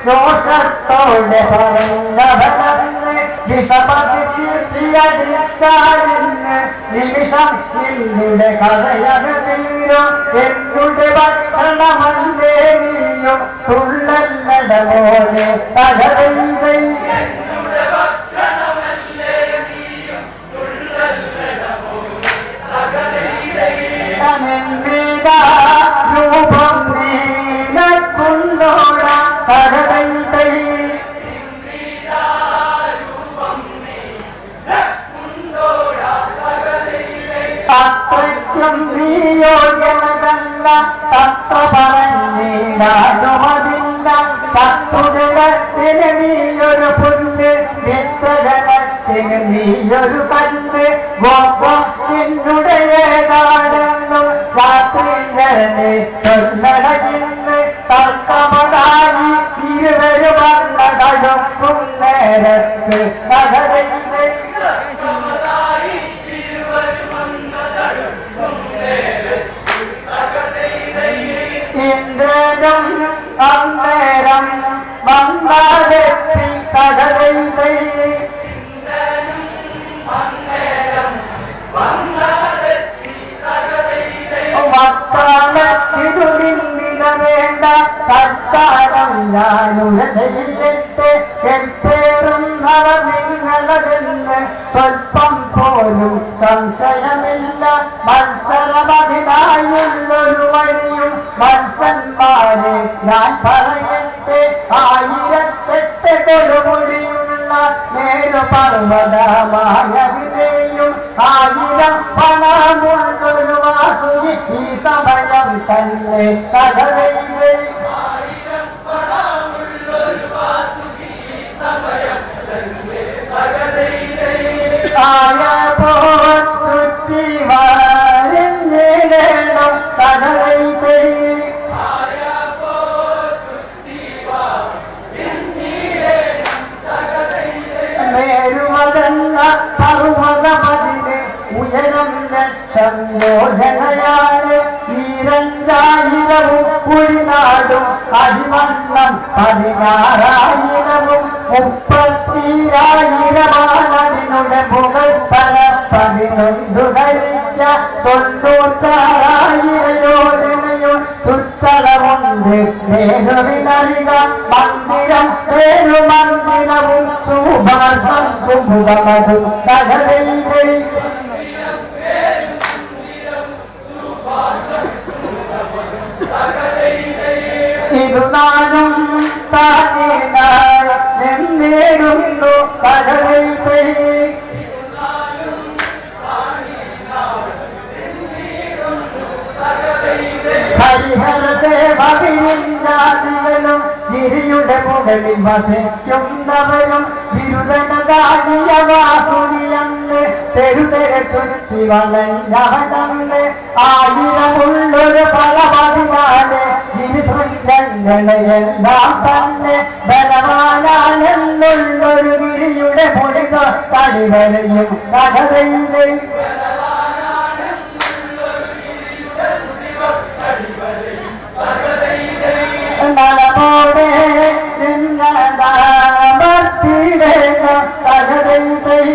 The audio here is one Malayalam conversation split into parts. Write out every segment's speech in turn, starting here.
ദോഷത്തോടെ പറഞ്ഞവനെന്ന് വിഷമതിച്ചടിച്ചാലിന്ന് നിമിഷം നിന്നുടെ കഥയത് തീരും എന്നുടെ ഭക്ഷണമല്ലേ നീയും തുള്ളല്ലട പോലെ തകരൈതൈ രൂപം നീനക്കുണ്ടോട തകരൈതൈ അത്രയ്ക്കും നീയോഗ്യമതല്ല തത്ര പറഞ്ഞിടാനുമതില്ല ശത്രുജനത്തിന് നീയൊരു പുല്ല് മിത്രജനത്തിന് നീയൊരു കല്ല് നിന്നുടേതാണെന്നും രാത്രിഞ്ഞരനെ ചൊല്ലടയിന്ന് തർക്കമതായി ഇരുവര് വന്ന കടുക്കും നേരത്ത് തകരൈതൈ ഇന്ദ്രനും അന്നേരം വന്നാലെത്തി തകരൈതൈ മക്കളത്തിനു നിന്നിട വേണ്ട സൽക്കാരം ഞാനുര ചെയ്യട്ടെ എപ്പേറുന്നവ നിങ്ങളതെന്ന് സ്വൽപ്പം പോലും സംശയമില്ല മത്സരമതിനായുള്ളൊരു വഴിയും മത്സന്മാരെ ഞാൻ പറയട്ടെ 1008 കൊടുമുടിയുള്ള മേരുപർവ്വതമായ വിലയും 1000 പണമുള്ളൊരു വാസുകി ഈ സമയം തന്നെ തകരൈതൈ ആയ പോറ്റി വാരിടണം തകരൈതൈ മേരുവതെന്ന പർവ്വതമതിന് ഉയരം ലക്ഷം യോജനയാണ് 2,000 കുഴിനാടും അടിമണ്ണം 16,000 30,000 മുകൾ പല 11 ധരിച്ച 96,000 യോജനയും ചുറ്റളവുണ്ട് മേരുവിനറിക മന്ദിരം മേരുമന്ദിരവും സുഭാസം കുമുദമതും തകരൈതൈ ഇതു നാനും താനേനായി നിന്നിടുന്നു തകരൈതൈ ഹരിഹരദേവവിരിഞ്ചാദികളും ഗിരിയുടെ മുകളിൽ വസിക്കുന്നവരും ബിരുദനകാരിയ വാസുനിയന്ന് തെരുതെര ചുറ്റി വളഞ്ഞവനന്ന് 1000 പലപതിനാല് ഗിരിശൃംഗങ്ങളെയെല്ലാം തന്നെ ബലവാനാണെന്നുള്ളൊരു ഗിരിയുടെ പൊടിക തടിവരയും തകരൈതൈ നലമോടെ നിന്നതാമർത്തിടേണ്ട തകരൈതൈ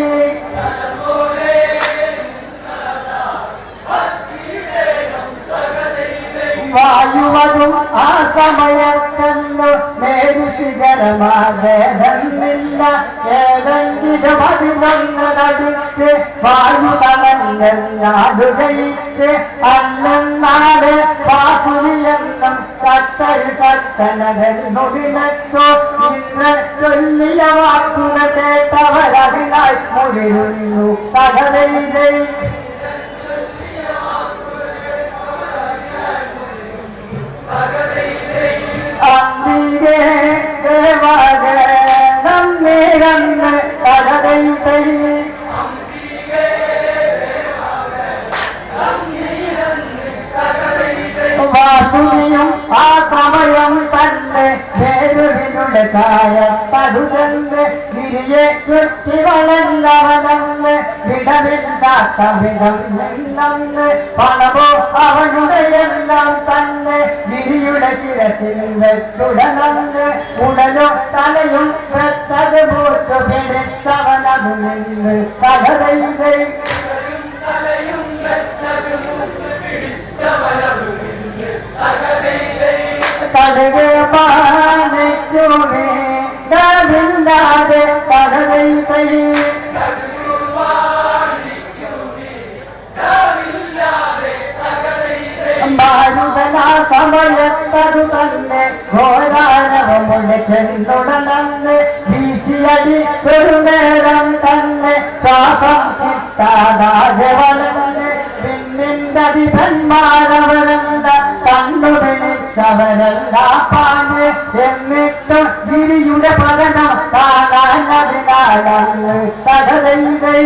വായുവതും ആ സമയത്തല്ലോ നേരുശിഖരമാകേതെന്നില്ല ഏതെങ്കിലും 11 നടിച്ച് വായു തളഞ്ഞാടുകയിച്ച് അല്ലെന്നാട് വാസുവിയെന്നും സത്തനതെന്നു വിനച്ചോ ഇന്ദ്രൻ ചൊല്ലിയ വാക്കുന കേട്ടവരതിനായി മുറിയുന്നു തകരൈതൈ അന്തികേ ദേവഗണം നിരന്ന് തകരൈതൈ വാസുനിയും ആ സമയം തന്നെ മേരുവിനുടെ കായത്തടുചെന്ന് ഗിരിയെ ചുറ്റി വളർന്നവനെന്ന് വിടമില്ലാത്ത വിധം നിന്നെന്ന് പണമോ അവനുടെ എല്ലാം തന്നെ ഗിരിയുടെ ശിരസിൽ ശിരസിൽ വെച്ചുടനന്ന് ഉടലും തലയും വെച്ചത് മൂച്ചു പിടിച്ചവനതു നിന്ന് തകതയിലെ കടുക് പാനിക്കുമേ ില്ലാതെ തകതയിലെ മാരുതനാ സമയത്തതു തന്നെ ഘോരാരവമുടെ ചെന്നുടനന്ന് വീശിയടി ചെറുനേരം തന്നെ ശ്വാസം കിട്ടാതെ വളർന്ന് പിന്നിന്റെ വിഭന്മാരവരല്ല കണ്ണു പിടിച്ചവരല്ല പാഞ്ഞ് എന്നിട്ട് ഗിരിയുടെ പതനം കാണാനതിനാളന്ന് തകതയിലെ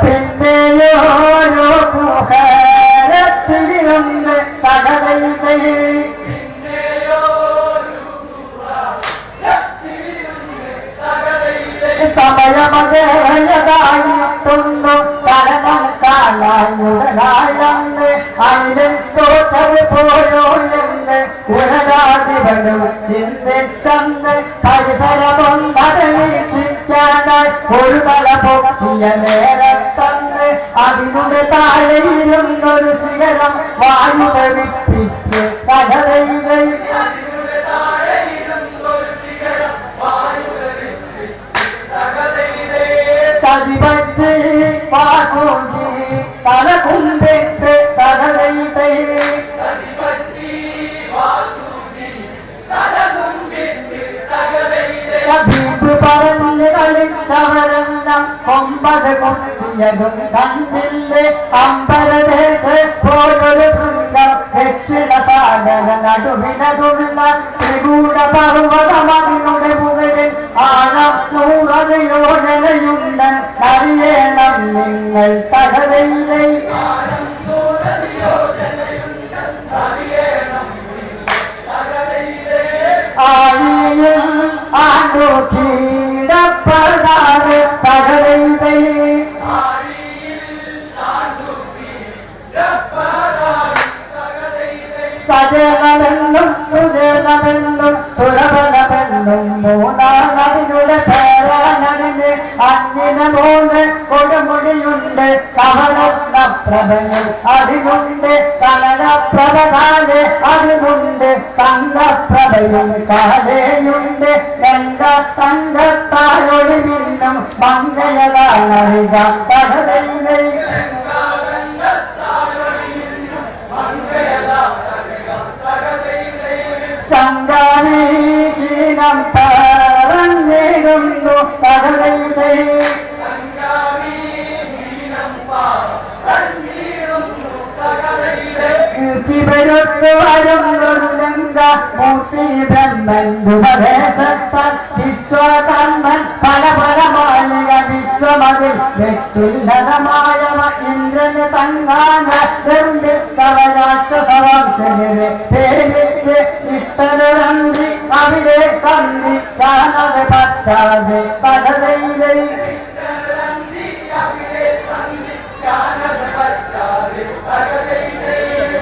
പിന്നെയോരോ കുഹരത്തിരുന്ന് തകതയിലെ സമയമകയതായിട്ടൊന്നു കടനം കാണാനുടനായെന്ന് അനിൽ തോറ്റത് പോയോ എന്ന് ഉരരാധിപനും ചിന്തിച്ചന്ന് പരിസരമൊന്നടവീക്ഷിക്കാനായി ഒരു തല പൊക്കിയ നേരത്തന്ന് അതിനുടെ താഴെയിരുന്നൊരു ശിഖരം വായു ധരിപ്പിച്ച് കടലയിലെ ചതിപറ്റി വാസൂജി തല കുമ്പിട്ട് തകതയിലെ ദീപ് പറഞ്ഞ് കളിച്ചവരെല്ലാം കൊമ്പത് കൊത്തിയതും കണ്ടില്ലേ അമ്പരദേശ പോയൊരു ശൃംഗം ദക്ഷിണ സാഗര നടുവിനതുള്ള ത്രികൂട പർവ്വതമതിനുടെ മുകളിൽ ആഴം 100 യോജനയുണ്ട് അറിയണം നിങ്ങൾ തകതയിലെ ആഴിയിൽ ആണ്ടുകീടപ്പെടാതെ തകതയിലെ സജലമെന്നും സുജലമെന്നും സുരബലമെന്നും മൂന്നാണതിനുടെ പേരാണതിന് അന്നിന് 3 കൊടുമുടിയുണ്ട് കവലന്ന പ്രഭയും അതിനുണ്ട് കനലപ്രഭ കാലേ അതിനുണ്ട് തങ്കപ്രഭയും കാലേയുണ്ട് ഗംഗ തങ്കത്തായൊളി മിന്നും മംഗളാണറിക തകതയിലെ സംഗാമീനം പറഞ്ഞിടുന്നു തകതയിലെ കീർത്തിപെരുത്തു വരുന്നൊരു ഗംഗ മൂർത്തി ബ്രഹ്മൻ ഉപദേശത്താൽ വിശ്വകർമ്മൻ പല പല മാലിക വിശ്വമതിൽ വെച്ചുന്നതമായ ഇന്ദ്രന് തങ്ങാന നിർമ്മിച്ചവരാക്ഷസവംശകരെ പേടിച്ച് ഇഷ്ടനുരന്തി അവിടെ സന്ധിക്കാനത് പറ്റാതെ തകതയിലെ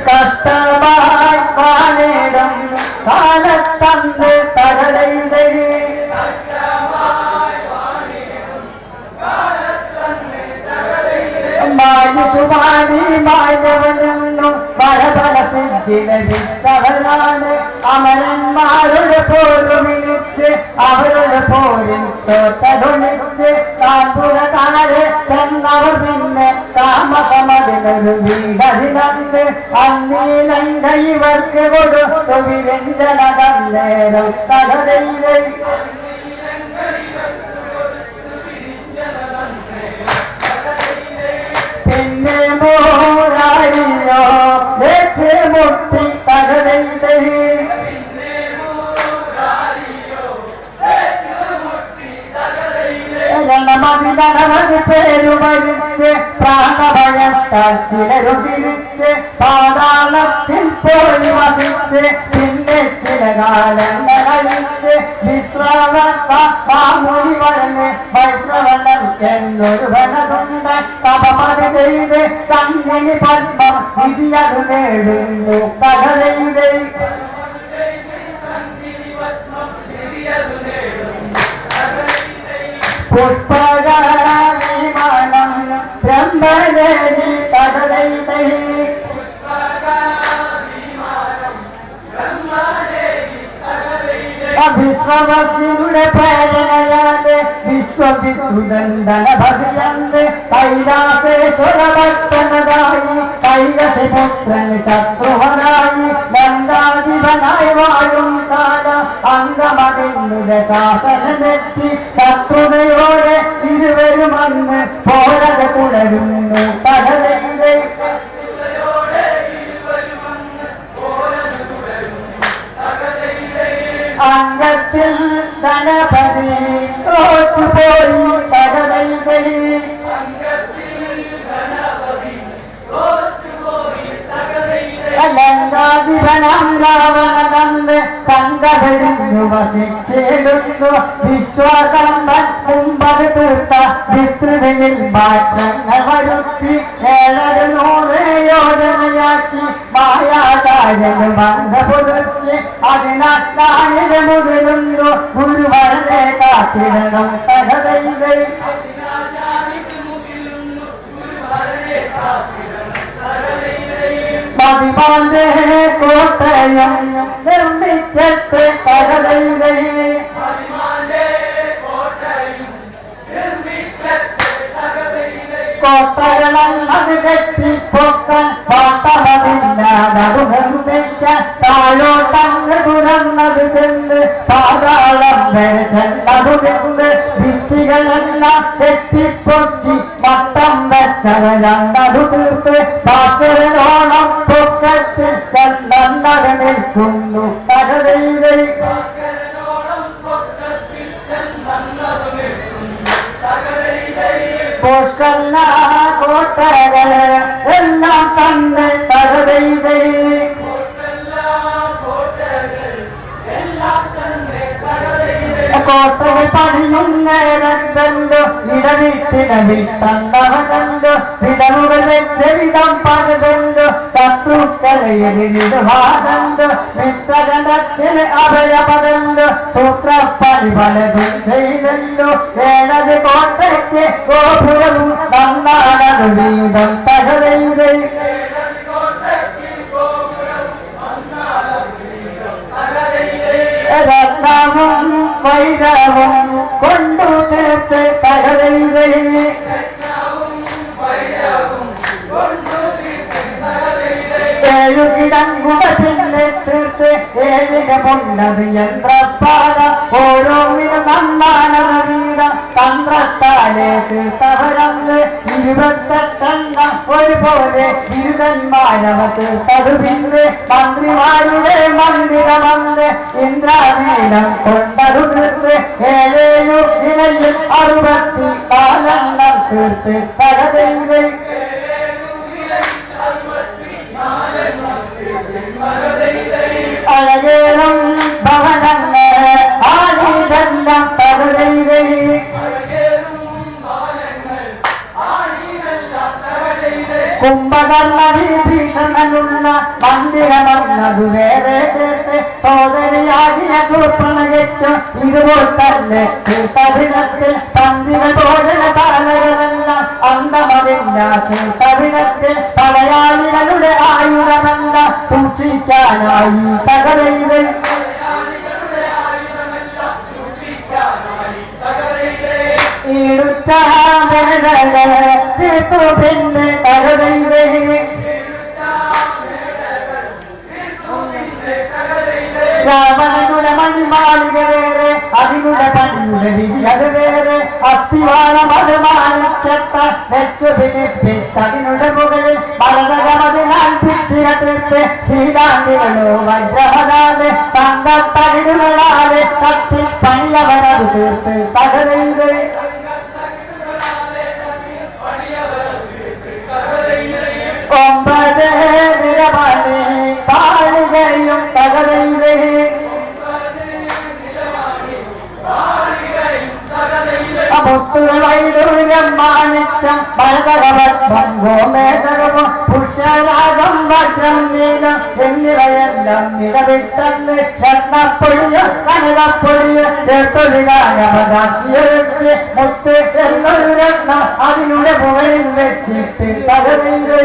കഷ്ടമായി പാടിടും കാലത്തന്ന് തകതയിലെ മായുസുമാരി മായവനെന്നും പല പല സിദ്ധി ലഭിച്ചവരാണ് അമരന്മാരുടെ പോരുമിനിച്ച് അവരുടെ പോരിൽ തോറ്റതൊണിച്ച് കാമ്പുര താഴെ ചെന്നവർ പിന്നെ താമസമതിനൊരു വീടതിനന്ന് അന്നീലങ്ക ഇവർക്ക് കൊടുത്തു വിരഞ്ജനകം തകതയിലെ പിന്നെ മോരാരിയോ മുട്ടി തകതയിലെ രണമതി പേരുമരിച്ച് പ്രാണഭയത്താൽ ചിലരുതിരിച്ച് പാതാളത്തിൽ പോയി വസിച്ച് പിന്നെ ചില കാലങ്ങൾ കഴിച്ച് വിശ്രവസ്ഥ മാമുനി പറഞ്ഞ് വൈശ്രവണൻ എന്നൊരു വനതുണ്ട് തപമതി ചെയ്ത് ചങ്ങിനി പത്മം വിധിയത് നേടുന്നു കഥയിലെ പുഷ്പകാരിമണം ബ്രഹ്മദേവി കഥയിലെ വിശ്രവസിയുടെ പ്രേരണയാല് വിശ്വവിശ്രുതന്തന ഭഗയന്ത് കൈലാസേശ്വര ഭക്തനതായി കൈലസിപുത്രൻ ശത്രുവനായി ലങ്കാധിപനായി വാഴും കാല അംഗമതിന്റെ ശാസനമെത്തി ശത്രുതയോടെ ഇരുവരും അന്ന് പോരക തുടരുന്നു കഥയിലെ അംഗത്തിൽ ധനപതി തോറ്റുപോയി കഥയിലെ ലങ്കാധിപനം രാവണനന്ദ സംഘടിഞ്ഞു വസിച്ചിടുന്നു വിശ്വാസമ്പൻ മുമ്പത് തീർത്ത വിസ്തൃതിയിൽ മാറ്റങ്ങൾ വരുത്തി 700 യോജനയാക്കി മായാചാര്യന് ബന്ധപുതുക്കി അതിനാൽ താനിന് മുതലുണ്ടോ ഗുരുവരനെ കാത്തിടണം കഥയിലെ മതിമാന്റെ കോട്ടയം നിർമ്മിച്ചിട്ട് കഥയിലെ കോട്ടകളത് കെട്ടിപ്പൊക്കാൻ പാട്ടമതില്ലാതെ നിർമ്മിക്കാൻ താഴോട്ടങ്ങ് തുറന്നത് ചെന്ന് പാതാളം വരെ ചെന്നതു നിന്ന് ഭിത്തികളെല്ലാം കെട്ടിപ്പൊക്കി മട്ടം വെച്ചവരണ്ടതു തീർത്ത് ഭാസ്കരനോളം പൊക്കത്തിൽ ചെന്നത് നിൽക്കുന്നു കഥയിലെ പുഷ്കല്ല കോട്ടകൾ എല്ലാം തന്നെ കഥയിലെ കോട്ടകൾ പണിയുന്നേരത്തല്ലോ ഇടവിട്ടിട വിട്ടവനല്ലോ വിടവുകൾ വെച്ച വിധം പണിതല്ലോ ശത്രുക്കളെ എതിരിടുവാനല്ലോ മിത്രജനത്തിന് അഭയപദല്ലോ സൂത്രപ്പണി പലതും ചെയ്തല്ലോ 7 കോട്ടയ്ക്ക് ഗോപുരവും നന്നാണത് വീതം കഥയിലെ രത്നവും വൈരവും കൊണ്ടു തീർത്ത് കഥയിലെ ഏഴുകിടങ്ങുക പിന്നെ തീർത്ത് 7 പൊന്നത് യന്ത്രപ്പാല ഓരോന്നിനും നന്നാണത് വീതം തന്ത്രത്താലെ തീർത്തവരന്ന് 28 ഒരുപോലെ ബിരുദന്മാരവ തീർത്തത് പിന്നെ മന്ത്രിമാരുടെ മന്ദിരമന്ന് ഇന്ദ്രനീലം കൊണ്ടതു തീർത്ത് 7 നിലയിൽ 64 തീർത്ത് കഥയിലെ അഴകേറും ഭവനങ്ങൾ ആണിതെല്ലാം കഥയിലെ കുംഭകർണ വിഭീഷണനുള്ള മന്ദിരമന്നത് വേറെ തീർത്ത് സോദരിയാകിയ സൂർപ്പണകയ്ക്ക് ഇതുപോൽ തന്നെ തീർത്ഥവിടത്തിൽ പന്തിക ഭോജനശാലകളെല്ലാം അന്തമതില്ല തീർത്ഥവിടത്തിൽ പടയാളികളുടെ ആയുധമെല്ലാം സൂക്ഷിക്കാനായി കഥയിലെ ഈടുത്ത തീർത്തു പിന്നെ കഥയിലെ രാവണനുടെ മണിമാളിക വേറെ അതിനുടെ പണിയുടെ വിധി അത് വേറെ അസ്ഥിവാണം അത് മാണിക്കത്ത വെച്ചു പിടിപ്പിച്ചതിനുടെ മുകളിൽ മരണകമതിനാൽ ഭിത്തിര തീർത്ത് ശ്രീകാന്തികളോ വജ്രമതാല് തങ്കത്തകിടുകളാല് തട്ടി പണിയവരത് തീർത്ത് കഥയിലെ 9 നിരമണി പാളികയും കഥയിലെ വിദൂരം മാണിക്യം ഭരതകവത്മം ഗോമേതകവും പുഷ്യരാഗം വജ്രം നീലം എന്നിവയെല്ലാം ഇടവിട്ടന്ന് രത്നപ്പൊടിയോ കനകപ്പൊടിയോ ചേർത്തൊഴുകാനമതാക്കിയൊഴുക്കി മുത്ത് എന്നൊരു രത്നം അതിനുടെ മുകളിൽ വെച്ചിട്ട് തകർന്നു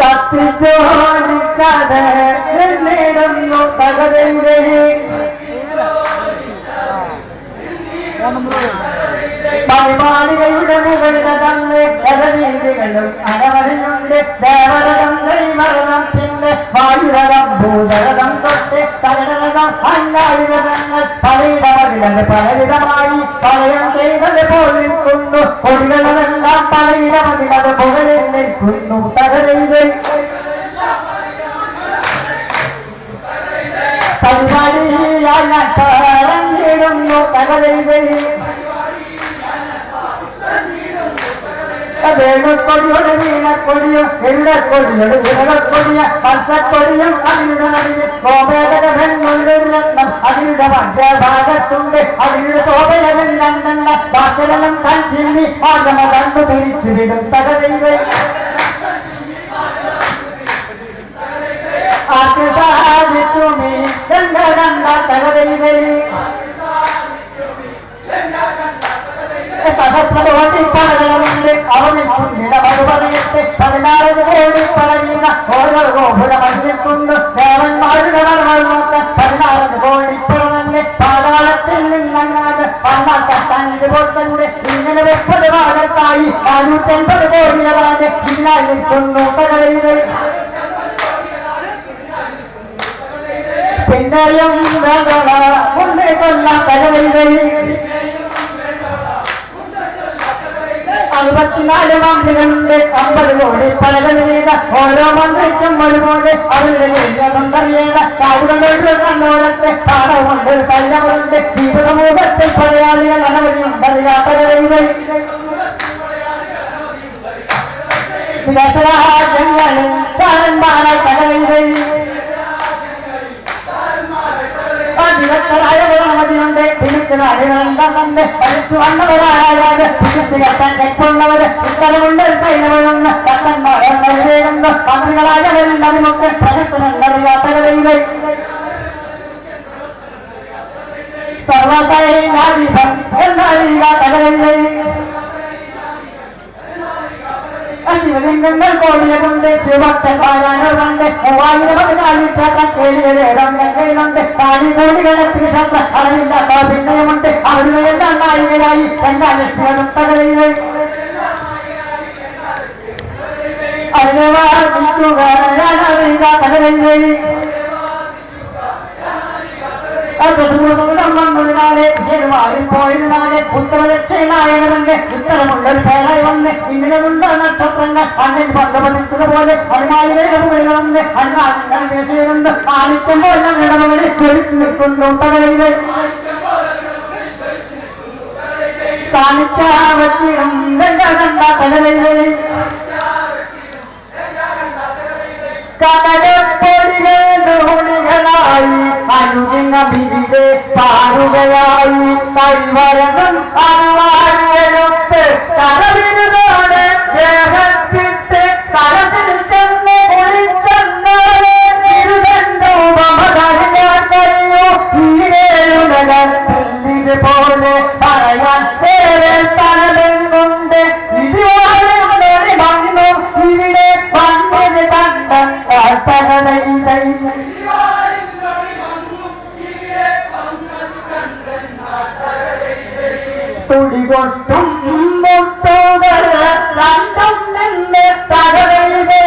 കത്തിച്ചോലിക്കാതെ എന്നിടുന്നു തകരയിലെ മണിമാളികയുടെ മുകളിലെ തന്ന് പലവീതികളും അനവധിയുണ്ട് ദേവരകം ദൈവരകം പിന്നെ വായുരകം ഭൂതരകം തൊട്ട് സകലരകം അല്ലാളിരകങ്ങൾ പലയിടമതിലത് പലവിധമായി പലയം ചെയ്തത് പോൽ നിൽക്കുന്നു കൊടികളെല്ലാം പലയിടമതിലത് മുകളിൽ നിൽക്കുന്നു തകരയിലെ പരിപാടിയായി ഞാൻ പറഞ്ഞിടുന്നു തകരയിലെ വേണക്കൊടിയോട് വീണക്കൊടിയോ എരുടക്കൊടിയോട് വിരകക്കൊടിയ പച്ചക്കൊടിയും അതിനുടെ നടുവിൽ ഗോപേതകമെന്നൊരു രത്നം അതിനുടെ മധ്യഭാഗത്തുണ്ട് അതിനുടെ ശോഭയവൻ രണ്ടെണ്ണ വാസനം കൺചിമ്മി ആഗമ കണ്ടു തിരിച്ചു വിടും തകരയിലെ ആക്കിസാദിത്തുമീ രണ്ട തകരയിലെ സഹസ്രകോടി പടകളുണ്ട് അവനിൽ കുഞ്ഞിട മറുപടിയിട്ട് 16 കോടി പടവീണ ഓരോ ഗോപുരം അനുഭവിക്കുന്നു ദേവന്മാരുടെ മറുപടി നോക്കാൻ 16 കോടി പടവന്നെ പാതാളത്തിൽ നിന്നങ്ങാതെ പണ്ടാക്കത്താനിതുപോൽ തന്നെ ഇങ്ങനെ 30 ഭാഗത്തായി 450 കോടികളാണ് ഇതിനായി നിൽക്കുന്നു തകരയിലെ പിന്നെയും വേദന മുന്നേ കൊല്ലാം തകരയിലെ 64 മന്ത്രികളുണ്ട് 50 കോടി പലകൾ വീത ഓരോ മന്ത്രിക്കും ഒരുപോലെ അവരുടെ അറിയേണ്ട കാടുകളുടെ കണ്ണോരത്തെ പാടമുണ്ട് സൈന്യമുണ്ട് ജീവിതമൂഹത്തിൽ പടയാളികൾ അനവധിയുണ്ടറിയാത്തവരെ വിദേശരാജ്യങ്ങളിൽ ചാരന്മാരായി തകരയിലെ ായവരമതിയുണ്ട് പിടിക്കുന്ന അടികളെല്ലാം കണ്ട് പഠിച്ചു വന്നവരായാല് പിടിച്ചു കെട്ടാൻ കെട്ടുള്ളവര് ഇത്തരമുണ്ട് സൈന്യമെന്ന് കത്തന്മാരെഴുതുന്നു മന്ത്രികളായവരിൽ അതിനൊക്കെ പ്രശസ്തനറിയാത്തവരെ സർവസൈനാധിപൻ എന്നറിയാത്തവരെ ശിവലിംഗങ്ങൾ കോടിയതുണ്ട് ശിവഭക്തന്മാരാണുണ്ട് 3014 കേളിയതേടം ഗംഗയിലുണ്ട് കാളികോടികളത്തിൽ അളവില്ലാത്ത ഭിന്നയമുണ്ട് അവരുടെ എല്ലാം നായികരായി ലക്ഷ്മികളും തകരയിലെ തകരയിലെ പോയതിനാലെ ഉത്തരദക്ഷിണായകന്റെ ഉത്തരമുള്ളൊരു പേരായി വന്ന് ഇങ്ങനെയുള്ള നക്ഷത്രങ്ങൾ അണ്ണിൽ പന്തപതിച്ചതുപോലെ അണ്ണായിരയുടെ മുകളിൽ വന്ന് അണ്ണാങ്ങൾ വീശിരുന്ന് കാണിക്കുമ്പോൾ ഞങ്ങളുടെ മുകളിൽ പൊളിച്ചു നിൽക്കുന്നു തകരയിലെ കാണിക്കാൻ വെച്ചിടും കണ്ട തകരയിലെ കടലപ്പൊടികൾ ധോണികളായി അനുദിന വിവിധ പാറുകയായി കൈവരകും അറുവാരിയെടുത്ത് കടവിരുതോടെ ദേഹത്തിട്ട് സരസിൽ ചെന്ന് കുളിച്ചെന്നാലെ ഇരുതൂപമറിയാൻ കഴിയോ ഈരേഴുടകത്തിൽ പോലെ പറയാൻ വേറെ സ്ഥലമെന്നുണ്ട് ഇതുപോലെ വന്നു ഇവിടെ വന്നത് കണ്ട തുടികൊട്ടും മുട്ടുകൾ രണ്ടും നിന്ന് തകരയിലെ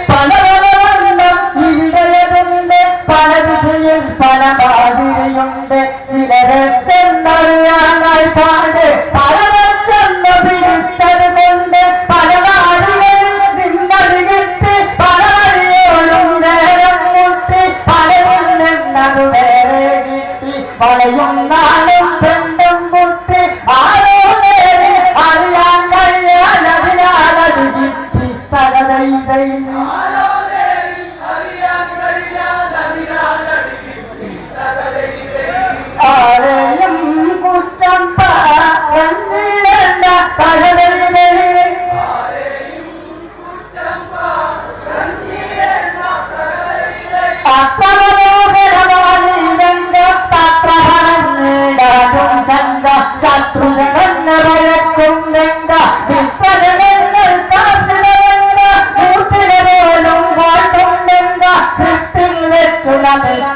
പല വണ്ണം ഇവിടെയതുണ്ട് പല ദിശയിൽ പല ബാധിരിയുണ്ട് ചിലരെ ചെന്നറിയാനായി പാട് പലരെന്ന് പിടിച്ചത് കൊണ്ട് പല നാടുകളിൽ നിന്നടികിട്ട് പല വഴിയോടും നേരം മുട്ടി പലരിൽ നിന്നത് വേറെ കിട്ടി പലയും നാളും പെണ്ടും കുത്തി ആരോ നേരെ അറിയാൻ കഴിയാൻ അതിനാലടി കിട്ടി തകതൈ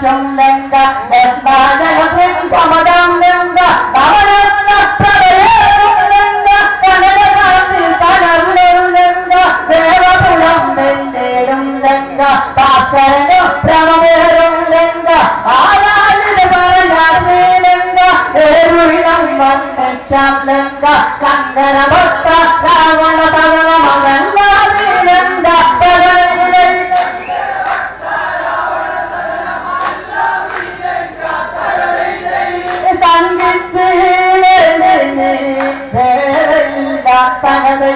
മാറ്റും ലങ്ക കമടം ലങ്ക അവനെന്ന പ്രളയം ലങ്ക കനകത്തിൽ കനവിലും ലങ്ക ദേവപുരം വെല്ലേടും ലങ്ക ഭാസ്കരനും ഭ്രമവേറും ലങ്ക ആരാലിന് പറഞ്ഞാർന്നേ ലങ്ക ഏറുവിടം വന്നേക്കാം ലങ്ക ശങ്കരഭക്ത രാവണ തകര മകല്ലാതെ ലങ്ക സംഗീത തകതൈ